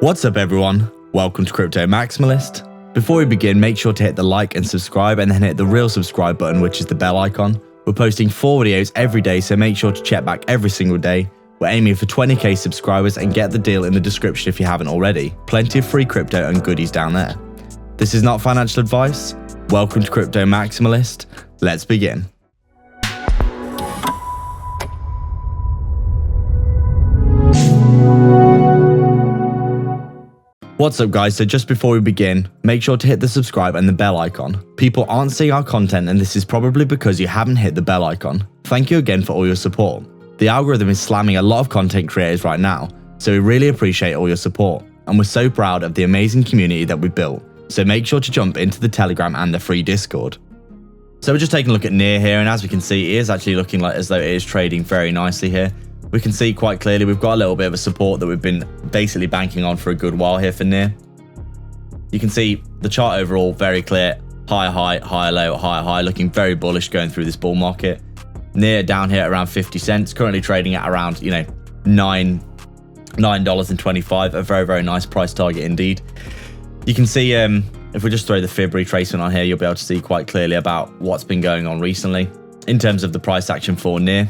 What's up everyone, welcome to Crypto Maximalist. Before we begin, make sure to hit the like and subscribe and then hit the real subscribe button, which is the bell icon. We're posting 4 videos every day, so make sure to check back every single day. We're aiming for 20k subscribers and get the deal in the description if you haven't already. Plenty of free crypto and goodies down there. This is not financial advice. Welcome to Crypto Maximalist. Let's begin. What's up guys, so just before we begin, make sure to hit the subscribe and the bell icon. People aren't seeing our content and this is probably because you haven't hit the bell icon. Thank you again for all your support. The algorithm is slamming a lot of content creators right now, so we really appreciate all your support. And we're so proud of the amazing community that we've built, so make sure to jump into the Telegram and the free Discord. So we're just taking a look at NEAR here, and as we can see, it is actually looking like as though it is trading very nicely here. We can see quite clearly we've got a little bit of a support that we've been basically banking on for a good while here for NEAR. You can see the chart overall very clear, higher high, higher low, higher high, looking very bullish going through this bull market. NEAR down here at around 50 cents, currently trading at around, $9.25, a very, very nice price target indeed. You can see if we just throw the Fib retracement on here, you'll be able to see quite clearly about what's been going on recently in terms of the price action for NEAR.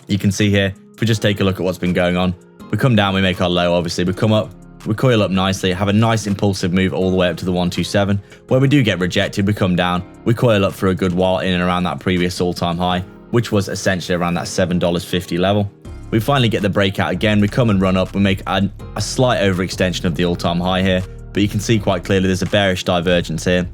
You can see here, if we just take a look at what's been going on, we come down, we make our low, obviously, we come up, we coil up nicely, have a nice impulsive move all the way up to the 127. Where we do get rejected, we come down, we coil up for a good while in and around that previous all-time high, which was essentially around that $7.50 level. We finally get the breakout again, we come and run up, we make a slight overextension of the all-time high here, but you can see quite clearly there's a bearish divergence here.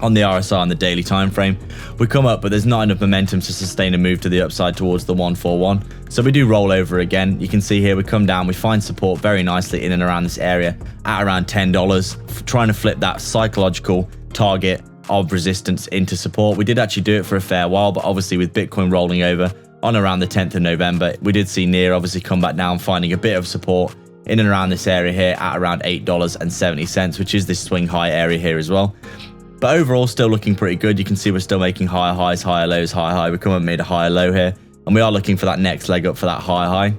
On the RSI on the daily time frame, we come up, but there's not enough momentum to sustain a move to the upside towards the 141. So we do roll over again. You can see here we come down, we find support very nicely in and around this area at around $10, trying to flip that psychological target of resistance into support. We did actually do it for a fair while, but obviously with Bitcoin rolling over on around the 10th of November, we did see NEAR obviously come back down, finding a bit of support in and around this area here at around $8.70, which is this swing high area here as well. But overall, still looking pretty good. You can see we're still making higher highs, higher lows, higher high. We come up and made a higher low here, and we are looking for that next leg up for that higher high.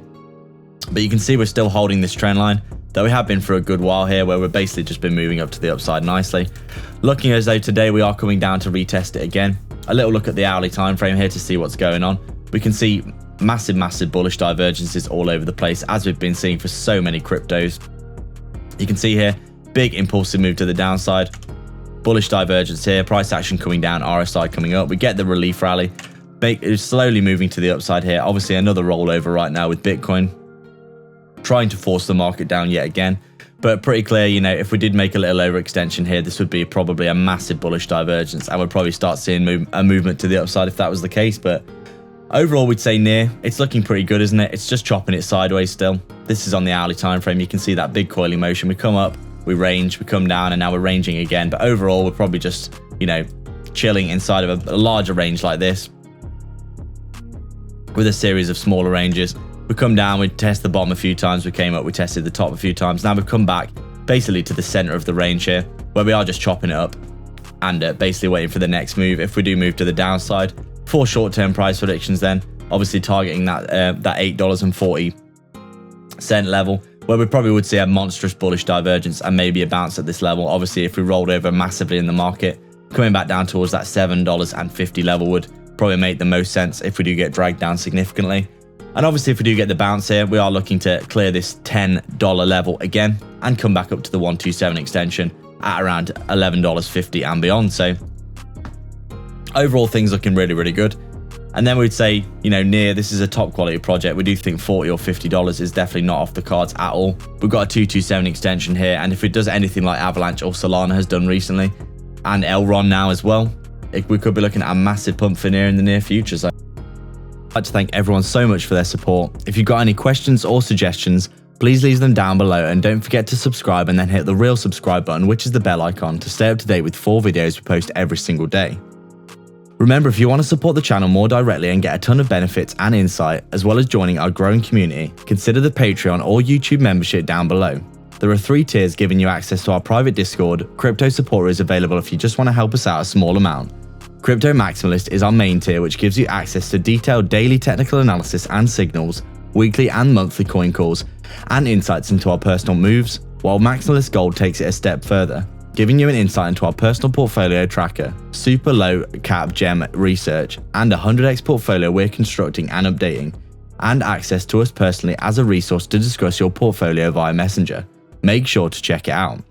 But you can see we're still holding this trend line, though we have been for a good while here, where we've basically just been moving up to the upside nicely. Looking as though today we are coming down to retest it again. A little look at the hourly time frame here to see what's going on. We can see massive bullish divergences all over the place, as we've been seeing for so many cryptos. You can see here, big impulsive move to the downside. Bullish divergence here, price action coming down, RSI coming up. We get the relief rally, slowly moving to the upside here. Obviously another rollover right now with Bitcoin, trying to force the market down yet again. But pretty clear, if we did make a little overextension here, this would be probably a massive bullish divergence, and we'd probably start seeing a movement to the upside if that was the case. But overall, we'd say NEAR, it's looking pretty good, isn't it? It's just chopping it sideways still. This is on the hourly time frame. You can see that big coiling motion. We come up, we range, we come down, and now we're ranging again. But overall, we're probably just, chilling inside of a larger range like this with a series of smaller ranges. We come down, we test the bottom a few times, we came up, we tested the top a few times. Now we've come back basically to the center of the range here, where we are just chopping it up and basically waiting for the next move. If we do move to the downside, for short-term price predictions then, obviously targeting that $8.40 level, where we probably would see a monstrous bullish divergence and maybe a bounce at this level. Obviously, if we rolled over massively in the market, coming back down towards that $7.50 level would probably make the most sense if we do get dragged down significantly. And obviously, if we do get the bounce here, we are looking to clear this $10 level again and come back up to the 127 extension at around $11.50 and beyond. So overall, things looking really good. And then we'd say, NEAR, this is a top quality project. We do think $40 or $50 is definitely not off the cards at all. We've got a 227 extension here, and if it does anything like Avalanche or Solana has done recently, and Elrond now as well, we could be looking at a massive pump for NEAR in the near future. So I'd like to thank everyone so much for their support. If you've got any questions or suggestions, please leave them down below, and don't forget to subscribe and then hit the real subscribe button, which is the bell icon, to stay up to date with 4 videos we post every single day. Remember, if you want to support the channel more directly and get a ton of benefits and insight, as well as joining our growing community, consider the Patreon or YouTube membership down below. There are 3 tiers giving you access to our private Discord. Crypto Supporter is available if you just want to help us out a small amount. Crypto Maximalist is our main tier, which gives you access to detailed daily technical analysis and signals, weekly and monthly coin calls, and insights into our personal moves, while Maximalist Gold takes it a step further, giving you an insight into our personal portfolio tracker, super low cap gem research, and a 100x portfolio we're constructing and updating, and access to us personally as a resource to discuss your portfolio via Messenger. Make sure to check it out.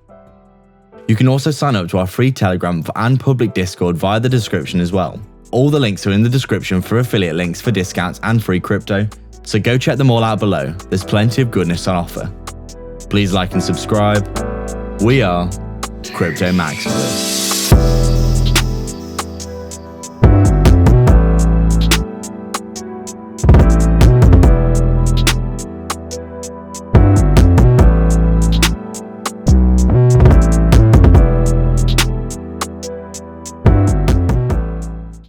You can also sign up to our free Telegram and public Discord via the description as well. All the links are in the description for affiliate links for discounts and free crypto, so go check them all out below. There's plenty of goodness on offer. Please like and subscribe. We are Crypto Maximalists.